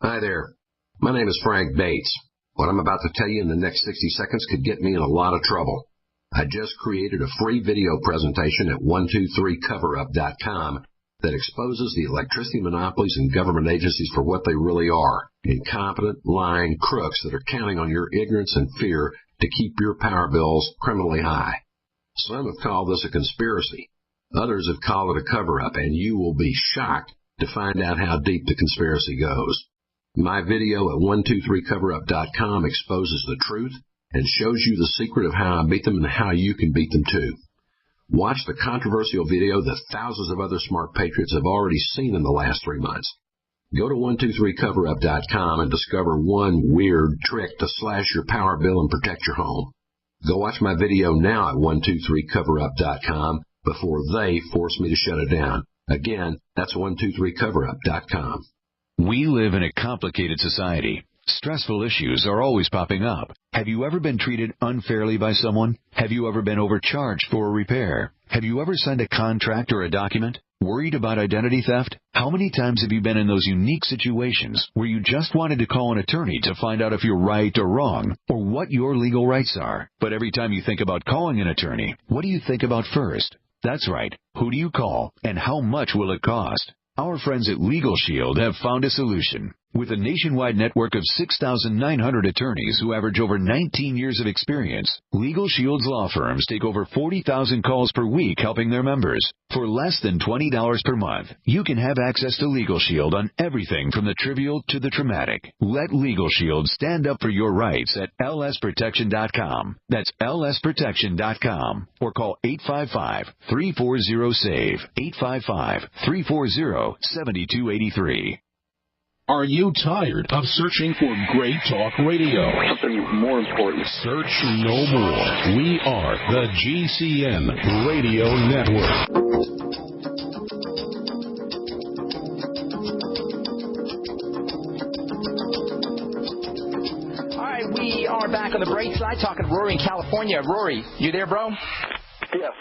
Hi there. My name is Frank Bates. What I'm about to tell you in the next 60 seconds could get me in a lot of trouble. I just created a free video presentation at 123coverup.com that exposes the electricity monopolies and government agencies for what they really are, incompetent, lying crooks that are counting on your ignorance and fear to keep your power bills criminally high. Some have called this a conspiracy. Others have called it a cover-up, and you will be shocked to find out how deep the conspiracy goes. My video at 123coverup.com exposes the truth and shows you the secret of how I beat them and how you can beat them too. Watch the controversial video that thousands of other smart patriots have already seen in the last 3 months. Go to 123coverup.com and discover one weird trick to slash your power bill and protect your home. Go watch my video now at 123coverup.com before they force me to shut it down. Again, that's 123coverup.com. We live in a complicated society. Stressful issues are always popping up. Have you ever been treated unfairly by someone? Have you ever been overcharged for a repair? Have you ever signed a contract or a document? Worried about identity theft? How many times have you been in those unique situations where you just wanted to call an attorney to find out if you're right or wrong, or what your legal rights are? But every time you think about calling an attorney, what do you think about first? That's right. Who do you call, and how much will it cost? Our friends at Legal Shield have found a solution. With a nationwide network of 6,900 attorneys who average over 19 years of experience, Legal Shield's law firms take over 40,000 calls per week helping their members. For less than $20 per month, you can have access to Legal Shield on everything from the trivial to the traumatic. Let Legal Shield stand up for your rights at lsprotection.com. That's lsprotection.com. Or call 855-340-SAVE, 855-340-7283. Are you tired of searching for great talk radio? Something more important. Search no more. We are the GCN Radio Network. All right, we are back on the bright side talking to Rory in California. Rory, you there, bro? Yes.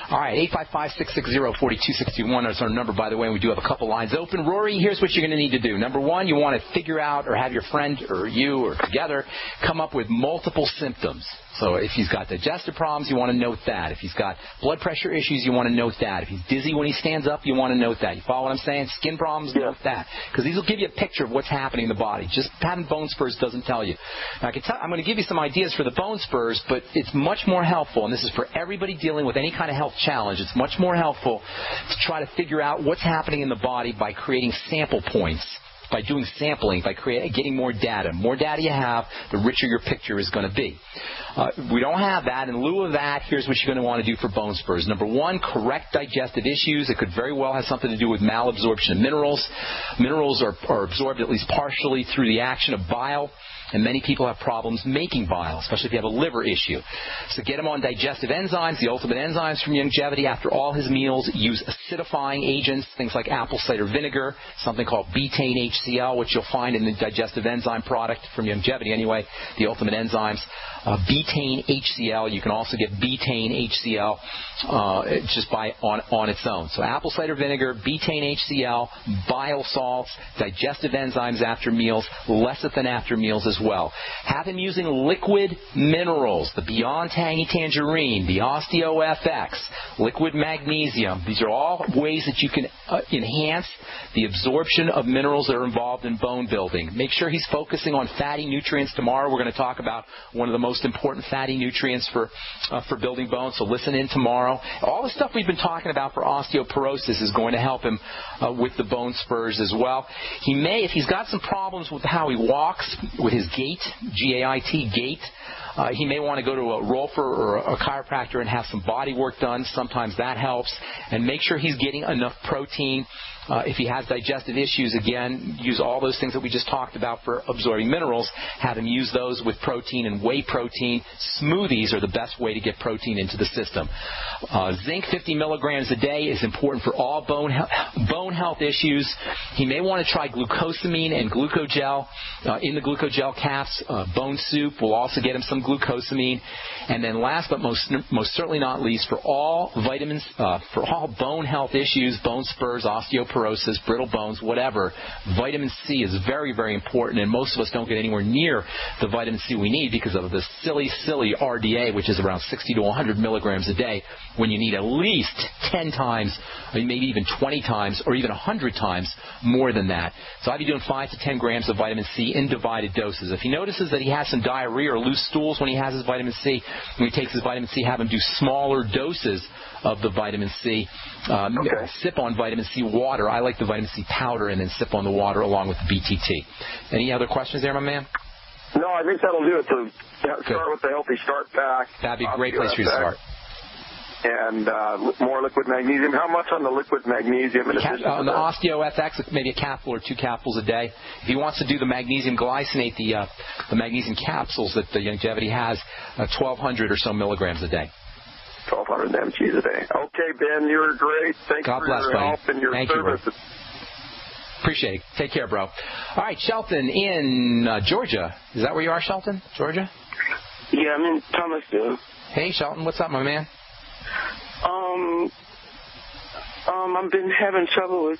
All right, 855-660-4261 is our number, by the way, and we do have a couple lines open. Rory, here's what you're going to need to do. Number one, you want to figure out or have your friend or you or together come up with multiple symptoms. So if he's got digestive problems, you want to note that. If he's got blood pressure issues, you want to note that. If he's dizzy when he stands up, you want to note that. You follow what I'm saying? Skin problems, note that. Because these will give you a picture of what's happening in the body. Just having bone spurs doesn't tell you. Now, I'm going to give you some ideas for the bone spurs, but it's much more helpful, and this is for everybody dealing with any kind of health challenge. It's much more helpful to try to figure out what's happening in the body by creating sample points. By doing sampling, by getting more data. The more data you have, the richer your picture is going to be. We don't have that. In lieu of that, here's what you're going to want to do for bone spurs. Number one, correct digestive issues. It could very well have something to do with malabsorption of minerals. Minerals are absorbed at least partially through the action of bile. And many people have problems making bile, especially if you have a liver issue. So get him on digestive enzymes, the ultimate enzymes from Youngevity. After all his meals, use acidifying agents, things like apple cider vinegar, something called betaine HCl, which you'll find in the digestive enzyme product from Youngevity anyway, the ultimate enzymes. Betaine HCl, you can also get betaine HCl just on its own. So apple cider vinegar, betaine HCl, bile salts, digestive enzymes after meals, lecithin after meals as well. Have him using liquid minerals, the Beyond Tangy Tangerine, the OsteoFX, liquid magnesium. These are all ways that you can enhance the absorption of minerals that are involved in bone building. Make sure he's focusing on fatty nutrients. Tomorrow we're going to talk about one of the most important fatty nutrients for building bones, so listen in tomorrow. All the stuff we've been talking about for osteoporosis is going to help him with the bone spurs as well. He may, if he's got some problems with how he walks, with his gait, G-A-I-T, gait, he may want to go to a rolfer or a chiropractor and have some body work done. Sometimes that helps. And make sure he's getting enough protein. If he has digestive issues, again, use all those things that we just talked about for absorbing minerals. Have him use those with protein and whey protein. Smoothies are the best way to get protein into the system. Zinc, 50 milligrams a day, is important for all bone health issues. He may want to try glucosamine and glucogel in the glucogel caps. Bone soup will also get him some glucosamine. And then last but most certainly not least, for all vitamins, for all bone health issues, bone spurs, osteoporosis, osteoporosis, brittle bones, whatever, vitamin C is very, very important, and most of us don't get anywhere near the vitamin C we need because of the silly RDA, which is around 60 to 100 milligrams a day, when you need at least 10 times, maybe even 20 times, or even 100 times more than that. So I'd be doing 5 to 10 grams of vitamin C in divided doses. If he notices that he has some diarrhea or loose stools when he has his vitamin C, when he takes his vitamin C, have him do smaller doses of the vitamin C. Sip on vitamin C water. I like the vitamin C powder, and then sip on the water along with the BTT. Any other questions there, my man? No, I think that'll do it. So start with the Healthy Start Pack. That'd be a great place for you to start. And more liquid magnesium. How much on the liquid magnesium? On the OsteoFX, maybe a capsule or 2 capsules a day. If he wants to do the magnesium glycinate, the magnesium capsules that the Longevity has, 1,200 or so milligrams a day. 1,200 mgs a day. Okay, Ben, you were great. Thanks for your help and your service. You, appreciate it. Take care, bro. All right, Shelton in Georgia. Is that where you are, Shelton? Georgia? Yeah, I'm in Thomasville. Hey, Shelton. What's up, my man? I've been having trouble with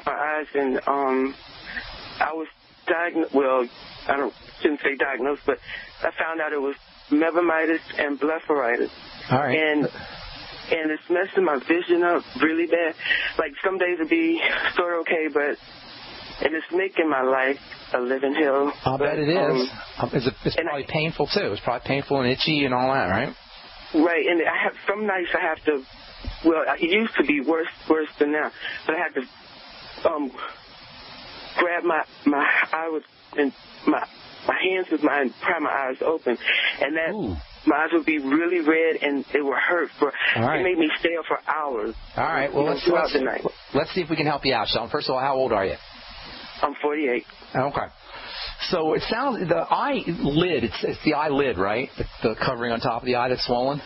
my eyes, and I was diagnosed. Well, shouldn't say diagnosed, but I found out it was mebonitis and blepharitis. All right. And it's messing my vision up really bad. Like some days it'd be sort of okay, and it's making my life a living hell. I'll bet it is. It's probably painful too. It's probably painful and itchy and all that, right? Right, and I have some nights I have to. Well, it used to be worse than now, but I had to grab my eye and my hands with mine, pry my eyes open, and that my eyes would be really red and it would hurt it made me stay up for hours. All right, well let's see if we can help you out, Sean. First of all, how old are you? I'm 48. Okay. So it sounds, the eyelid, it's the eyelid, right? The covering on top of the eye that's swollen?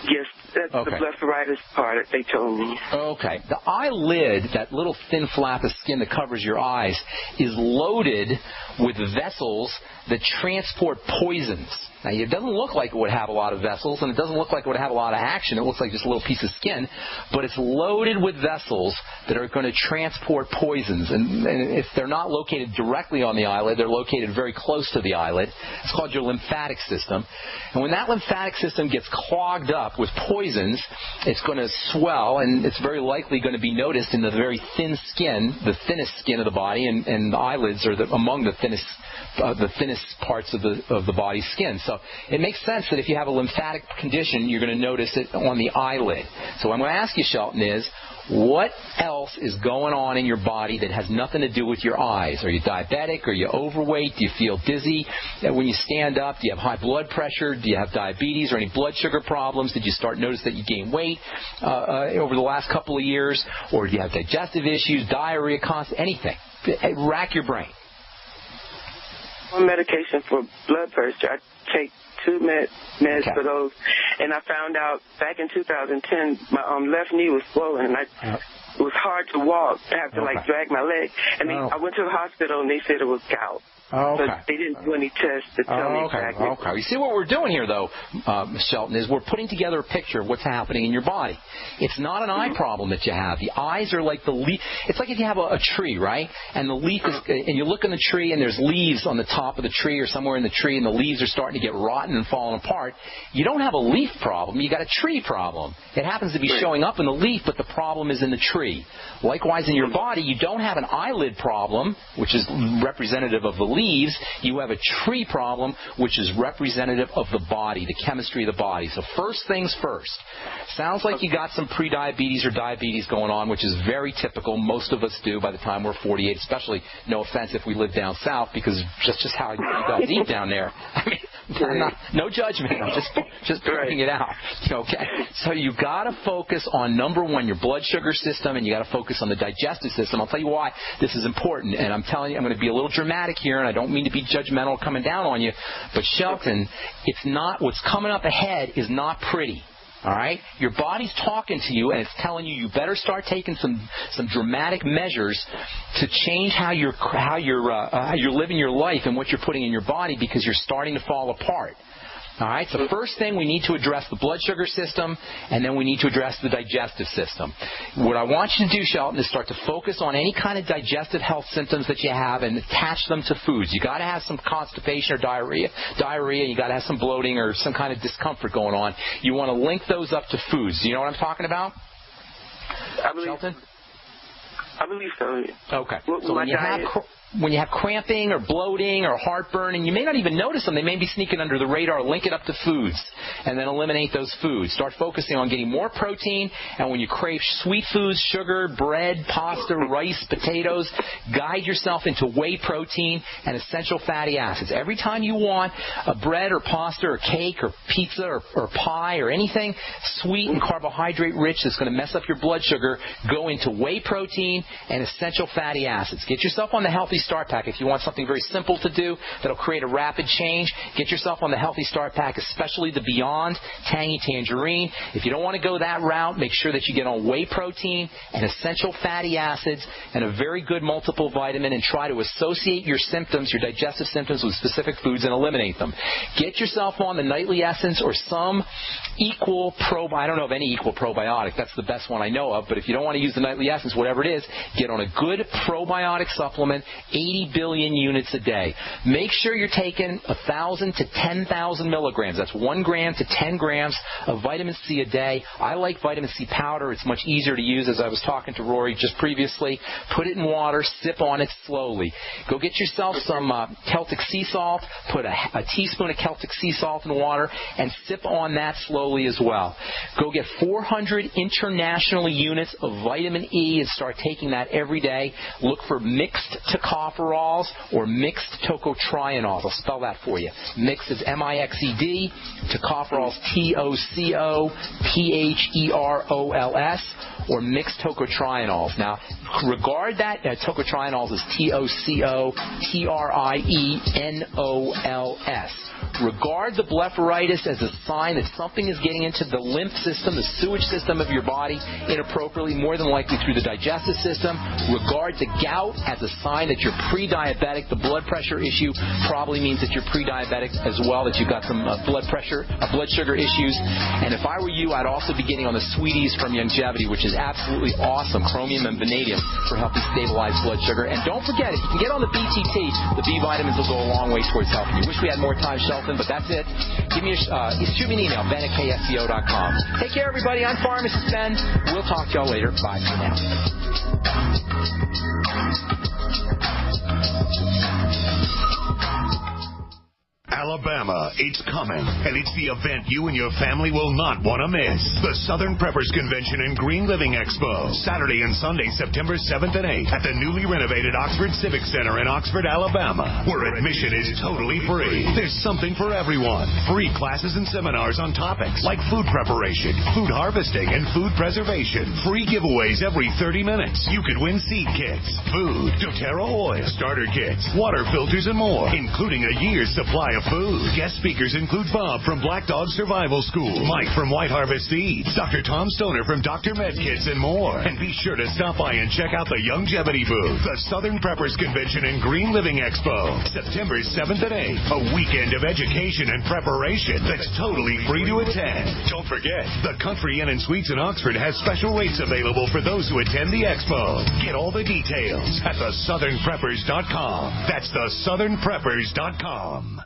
Yes, that's the blepharitis part that they told me. Okay. The eyelid, that little thin flap of skin that covers your eyes, is loaded with vessels that transport poisons. Now, it doesn't look like it would have a lot of vessels, and it doesn't look like it would have a lot of action. It looks like just a little piece of skin, but it's loaded with vessels that are going to transport poisons. And if they're not located directly on the eyelid, they're located very close to the eyelid. It's called your lymphatic system. And when that lymphatic system gets clogged up with poisons, it's going to swell, and it's very likely going to be noticed in the very thin skin, the thinnest skin of the body, and the eyelids are among the thinnest parts of the body's skin. So it makes sense that if you have a lymphatic condition, you're going to notice it on the eyelid. So what I'm going to ask you, Shelton, is what else is going on in your body that has nothing to do with your eyes? Are you diabetic? Are you overweight? Do you feel dizzy when you stand up? Do you have high blood pressure? Do you have diabetes or any blood sugar problems? Did you start notice that you gained weight over the last couple of years? Or do you have digestive issues, diarrhea, anything? Rack your brain. On medication for blood pressure. I take 2 meds for those, and I found out back in 2010 my left knee was swollen, and it was hard to walk. I had to drag my leg, and I went to the hospital and they said it was gout. Okay. But they didn't do any tests to tell me exactly. Okay. You see what we're doing here, though, Shelton, is we're putting together a picture of what's happening in your body. It's not an eye problem that you have. The eyes are like the leaf. It's like if you have a tree, right? And the leaf is, and you look in the tree and there's leaves on the top of the tree or somewhere in the tree, and the leaves are starting to get rotten and falling apart. You don't have a leaf problem. You got a tree problem. It happens to be showing up in the leaf, but the problem is in the tree. Likewise, in your body, you don't have an eyelid problem, which is representative of the leaves. You have a tree problem, which is representative of the body, the chemistry of the body. So first things first. Sounds like you got some prediabetes or diabetes going on, which is very typical. Most of us do by the time we're 48, especially, no offense, if we live down south, because just how you guys eat down there. I mean, no judgment. I'm just pointing it out. Okay? So you got to focus on, number one, your blood sugar system, and you got to focus on the digestive system. I'll tell you why this is important, and I'm telling you, I'm going to be a little dramatic here, and I don't mean to be judgmental coming down on you, but Shelton, it's not, what's coming up ahead is not pretty. All right? Your body's talking to you, and it's telling you better start taking some dramatic measures to change how you're living your life and what you're putting in your body, because you're starting to fall apart. All right, so first thing, we need to address the blood sugar system, and then we need to address the digestive system. What I want you to do, Shelton, is start to focus on any kind of digestive health symptoms that you have and attach them to foods. You got to have some constipation or diarrhea. You got to have some bloating or some kind of discomfort going on. You want to link those up to foods. Do you know what I'm talking about, Shelton? I believe so. Okay. So when you have cramping or bloating or heartburn, and you may not even notice them, they may be sneaking under the radar, link it up to foods, and then eliminate those foods. Start focusing on getting more protein, and when you crave sweet foods, sugar, bread, pasta, rice, potatoes, guide yourself into whey protein and essential fatty acids. Every time you want a bread or pasta or cake or pizza or pie or anything sweet and carbohydrate rich that's going to mess up your blood sugar, go into whey protein and essential fatty acids. Get yourself on the Healthy Start Pack. If you want something very simple to do that'll create a rapid change, get yourself on the Healthy Start Pack, especially the Beyond Tangy Tangerine. If you don't want to go that route, make sure that you get on whey protein and essential fatty acids and a very good multiple vitamin, and try to associate your symptoms, your digestive symptoms, with specific foods and eliminate them. Get yourself on the Nightly Essence or some I don't know of any equal probiotic. That's the best one I know of. But if you don't want to use the Nightly Essence, whatever it is, get on a good probiotic supplement, 80 billion units a day. Make sure you're taking 1,000 to 10,000 milligrams. That's 1 gram to 10 grams of vitamin C a day. I like vitamin C powder. It's much easier to use, as I was talking to Rory just previously. Put it in water. Sip on it slowly. Go get yourself some Celtic sea salt. Put a teaspoon of Celtic sea salt in water and sip on that slowly as well. Go get 400 international units of vitamin E and start taking that every day. Look for mixed tocopherols or mixed tocotrienols. I'll spell that for you. Mixed is M-I-X-E-D, tocopherols T-O-C-O-P-H-E-R-O-L-S, or mixed tocotrienols. Now, regard that tocotrienols as T-O-C-O-T-R-I-E-N-O-L-S. Regard the blepharitis as a sign that something is getting into the lymph system, the sewage system of your body inappropriately, more than likely through the digestive system. Regard the gout as a sign that you're pre-diabetic. The blood pressure issue probably means that you're pre-diabetic as well, that you've got some blood sugar issues. And if I were you, I'd also be getting on the Sweeties from Longevity, which is absolutely awesome, chromium and vanadium, for helping stabilize blood sugar. And don't forget, if you can get on the BTT, the B vitamins will go a long way towards helping you. Wish we had more time, Shelton, but that's it. Shoot me an email, ben@ksco.com. Take care, everybody. I'm Pharmacist Ben. We'll talk to y'all later. Bye for now. Alabama, it's coming, and it's the event you and your family will not want to miss. The Southern Preppers Convention and Green Living Expo, Saturday and Sunday, September 7th and 8th at the newly renovated Oxford Civic Center in Oxford, Alabama, where admission is totally free. There's something for everyone. Free classes and seminars on topics like food preparation, food harvesting, and food preservation. Free giveaways every 30 minutes. You could win seed kits, food, doTERRA oil, starter kits, water filters, and more, including a year's supply of food. Guest speakers include Bob from Black Dog Survival School, Mike from White Harvest Seeds, Dr. Tom Stoner from Dr. Med Kits, and more. And be sure to stop by and check out the Longevity booth. The Southern Preppers Convention and Green Living Expo, September 7th and 8th. A weekend of education and preparation that's totally free to attend. Don't forget, the Country Inn and Suites in Oxford has special rates available for those who attend the expo. Get all the details at thesouthernpreppers.com. That's thesouthernpreppers.com.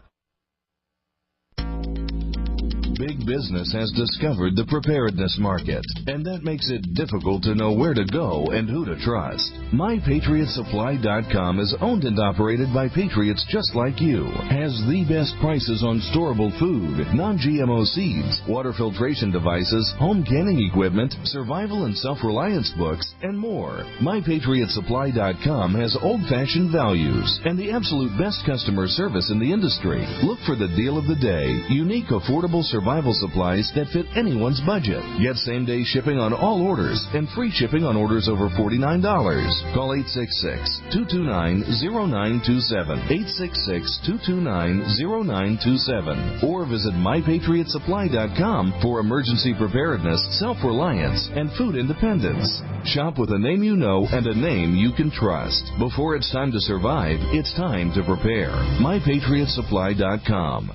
Big business has discovered the preparedness market, and that makes it difficult to know where to go and who to trust. MyPatriotSupply.com is owned and operated by patriots just like you. Has the best prices on storable food, non-GMO seeds, water filtration devices, home canning equipment, survival and self-reliance books, and more. MyPatriotSupply.com has old-fashioned values and the absolute best customer service in the industry. Look for the deal of the day, unique, affordable survival supplies that fit anyone's budget. Get same-day shipping on all orders and free shipping on orders over $49. Call 866-229-0927, 866-229-0927, or visit MyPatriotSupply.com for emergency preparedness, self-reliance, and food independence. Shop with a name you know and a name you can trust. Before it's time to survive, it's time to prepare. MyPatriotSupply.com.